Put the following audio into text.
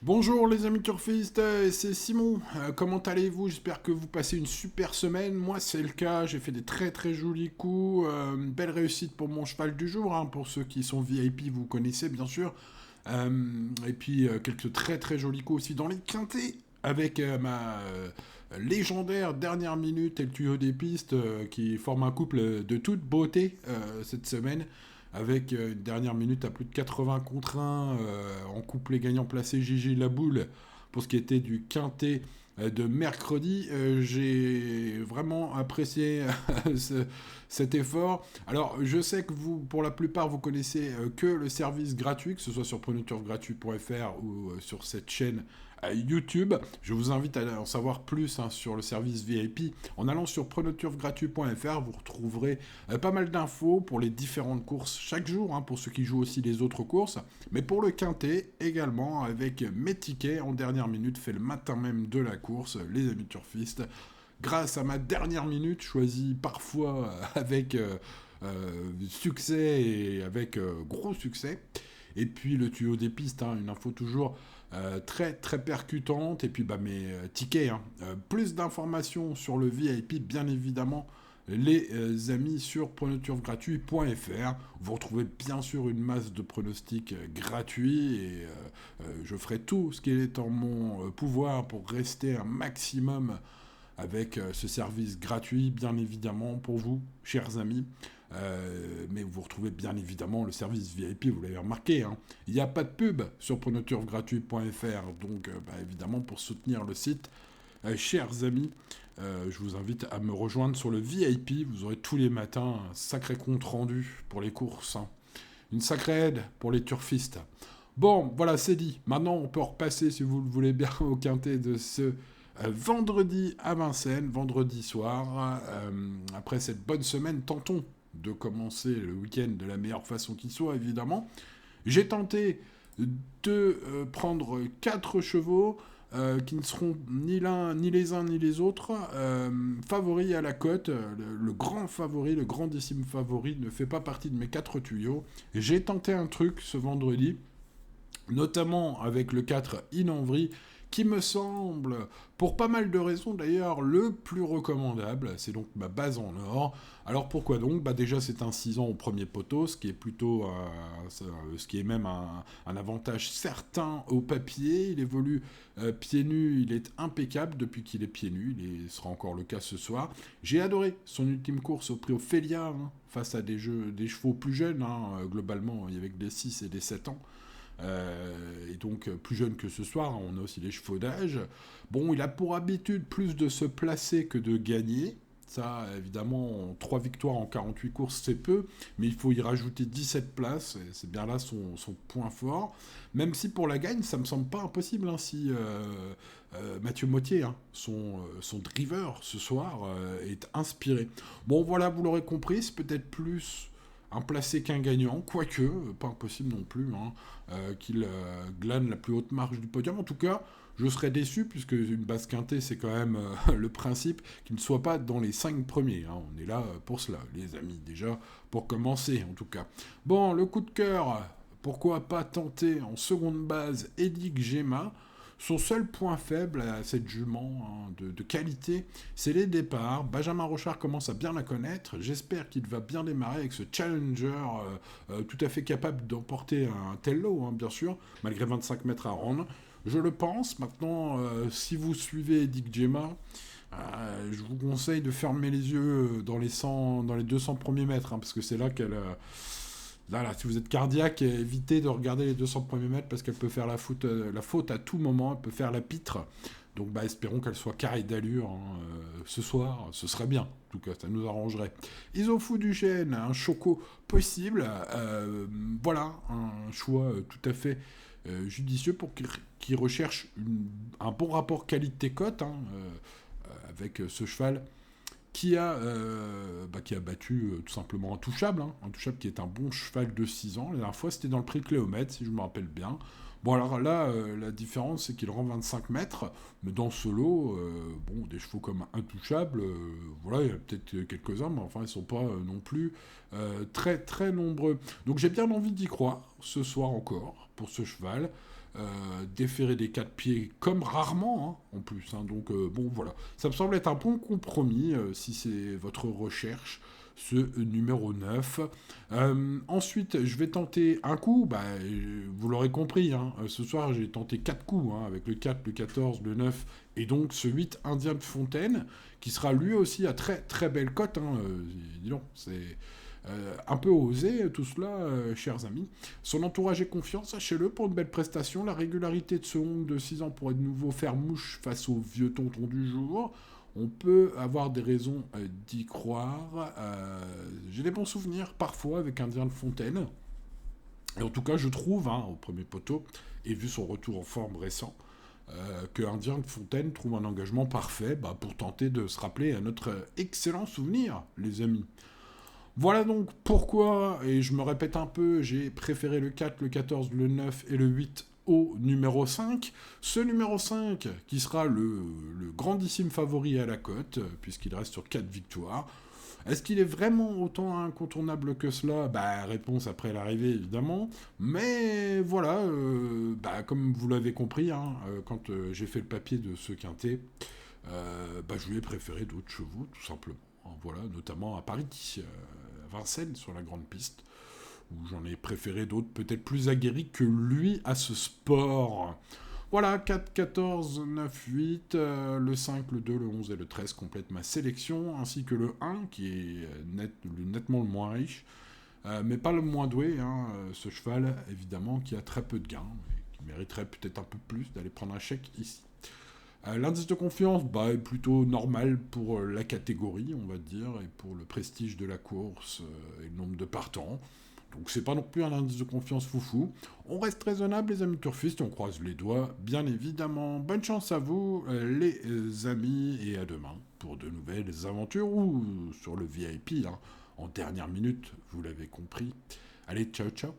Bonjour les amis turfistes, c'est Simon. Comment allez-vous? J'espère que vous passez une super semaine. Moi c'est le cas, j'ai fait des très très jolis coups. Une belle réussite pour mon cheval du jour, hein. Pour ceux qui sont VIP, vous connaissez bien sûr. Et puis quelques très très jolis coups aussi dans les quintés avec ma légendaire dernière minute et le tuyau des pistes qui forme un couple de toute beauté cette semaine avec une dernière minute à plus de 80 contre 1 en couplet gagnant placé Gigi Laboule pour ce qui était du quintet de mercredi. J'ai vraiment apprécié cet effort. Alors, je sais que vous, pour la plupart, vous connaissez que le service gratuit, que ce soit sur preneturfgratuit.fr ou sur cette chaîne YouTube. Je vous invite à en savoir plus sur le service VIP. En allant sur preneturfgratuit.fr, vous retrouverez pas mal d'infos pour les différentes courses chaque jour, pour ceux qui jouent aussi les autres courses. Mais pour le quintet également, avec mes tickets en dernière minute, fait le matin même de la course, les amis turfistes. Grâce à ma dernière minute, choisie parfois avec succès et avec gros succès. Et puis le tuyau des pistes, une info toujours très très percutante. Et puis mes tickets. Plus d'informations sur le VIP, bien évidemment, les amis sur pronoturfgratuit.fr. Vous retrouvez bien sûr une masse de pronostics gratuits et je ferai tout ce qui est en mon pouvoir pour rester un maximum avec ce service gratuit, bien évidemment, pour vous, chers amis. Mais vous retrouvez bien évidemment le service VIP, vous l'avez remarqué. Il n'y a pas de pub sur pronoturfgratuit.fr, donc évidemment pour soutenir le site, chers amis, je vous invite à me rejoindre sur le VIP. Vous aurez tous les matins un sacré compte rendu pour les courses. Une sacrée aide pour les turfistes. Bon, voilà, c'est dit. Maintenant, on peut repasser, si vous le voulez bien, au quintet de ce vendredi à Vincennes, vendredi soir. Après cette bonne semaine, tentons de commencer le week-end de la meilleure façon qui soit, évidemment. J'ai tenté de prendre 4 chevaux qui ne seront ni l'un, ni les uns, ni les autres. Favoris à la cote, le grand favori, le grandissime favori ne fait pas partie de mes 4 tuyaux. J'ai tenté un truc ce vendredi, notamment avec le 4 Inanvry, qui me semble, pour pas mal de raisons d'ailleurs, le plus recommandable. C'est donc ma base en or. Alors pourquoi donc? Déjà c'est un 6 ans au premier poteau, ce qui est plutôt, ce qui est même un avantage certain au papier. Il évolue pieds nus, il est impeccable depuis qu'il est pieds nus, il sera encore le cas ce soir. J'ai adoré son ultime course au prix Ophélia, face à des chevaux plus jeunes, globalement il y avait que des 6 et des 7 ans. Et donc plus jeune que ce soir, on a aussi les chevaux d'âge. Bon, il a pour habitude plus de se placer que de gagner. Ça, évidemment, 3 victoires en 48 courses, c'est peu, mais il faut y rajouter 17 places, et c'est bien là son point fort. Même si pour la gagne, ça me semble pas impossible, si Mathieu Mottier, son driver ce soir, est inspiré. Bon, voilà, vous l'aurez compris, c'est peut-être plus un placé qu'un gagnant, quoique, pas impossible non plus, qu'il glane la plus haute marge du podium. En tout cas, je serais déçu, puisque une base quintée, c'est quand même le principe qu'il ne soit pas dans les 5 premiers. On est là pour cela, les amis, déjà, pour commencer, en tout cas. Bon, le coup de cœur, pourquoi pas tenter en seconde base Edic Gemma. Son seul point faible à cette jument de qualité, c'est les départs. Benjamin Rochard commence à bien la connaître. J'espère qu'il va bien démarrer avec ce challenger tout à fait capable d'emporter un tel lot, bien sûr, malgré 25 mètres à rendre. Je le pense. Maintenant, si vous suivez Edic Gemma, je vous conseille de fermer les yeux dans les 200 premiers mètres, parce que c'est là qu'elle... Là, si vous êtes cardiaque, évitez de regarder les 200 premiers mètres parce qu'elle peut faire la faute à tout moment, elle peut faire la pitre. Donc espérons qu'elle soit carrée d'allure ce soir, ce serait bien. En tout cas, ça nous arrangerait. Isofou du Chêne, un choco possible. Voilà, un choix tout à fait judicieux pour qui recherche un bon rapport qualité-cote avec ce cheval qui a battu tout simplement Intouchable, Intouchable qui est un bon cheval de 6 ans. La dernière fois, c'était dans le prix Cléomètre, si je me rappelle bien. Bon, alors là, la différence, c'est qu'il rend 25 mètres, mais dans ce lot, des chevaux comme Intouchable, voilà, il y en a peut-être quelques-uns, mais enfin, ils sont pas non plus très, très nombreux. Donc j'ai bien envie d'y croire, ce soir encore, pour ce cheval. déférer des 4 pieds comme rarement, hein, en plus. Hein. Donc, bon, voilà. Ça me semble être un bon compromis, si c'est votre recherche, ce numéro 9. Ensuite, je vais tenter un coup. Bah, vous l'aurez compris, hein, ce soir, j'ai tenté 4 coups, hein, avec le 4, le 14, le 9, et donc ce 8 Indien de Fontaine, qui sera lui aussi à très très belle cote. Hein, dis donc, c'est... un peu osé tout cela, chers amis. Son entourage et confiance, sachez-le, pour une belle prestation. La régularité de ce Hong de 6 ans pourrait de nouveau faire mouche face au vieux tonton du jour. On peut avoir des raisons d'y croire. J'ai des bons souvenirs parfois avec Indien de Fontaine. Et en tout cas, je trouve, hein, au premier poteau, et vu son retour en forme récent, que Indien de Fontaine trouve un engagement parfait pour tenter de se rappeler à notre excellent souvenir, les amis. Voilà donc pourquoi, et je me répète un peu, j'ai préféré le 4, le 14, le 9 et le 8 au numéro 5. Ce numéro 5 qui sera le grandissime favori à la cote, puisqu'il reste sur 4 victoires. Est-ce qu'il est vraiment autant incontournable que cela? Réponse après l'arrivée, évidemment. Mais voilà, comme vous l'avez compris, hein, quand j'ai fait le papier de ce quintet, je lui ai préféré d'autres chevaux, tout simplement. Voilà, notamment à Paris, à Vincennes, sur la grande piste, où j'en ai préféré d'autres peut-être plus aguerris que lui à ce sport. Voilà, 4, 14, 9, 8, le 5, le 2, le 11 et le 13 complètent ma sélection, ainsi que le 1, qui est nettement le moins riche, mais pas le moins doué, hein, ce cheval, évidemment, qui a très peu de gains, et qui mériterait peut-être un peu plus d'aller prendre un chèque ici. L'indice de confiance est plutôt normal pour la catégorie, on va dire, et pour le prestige de la course et le nombre de partants. Donc c'est pas non plus un indice de confiance foufou. On reste raisonnable les amis turfistes, on croise les doigts, bien évidemment. Bonne chance à vous les amis, et à demain pour de nouvelles aventures ou sur le VIP, hein, en dernière minute, vous l'avez compris. Allez, ciao ciao.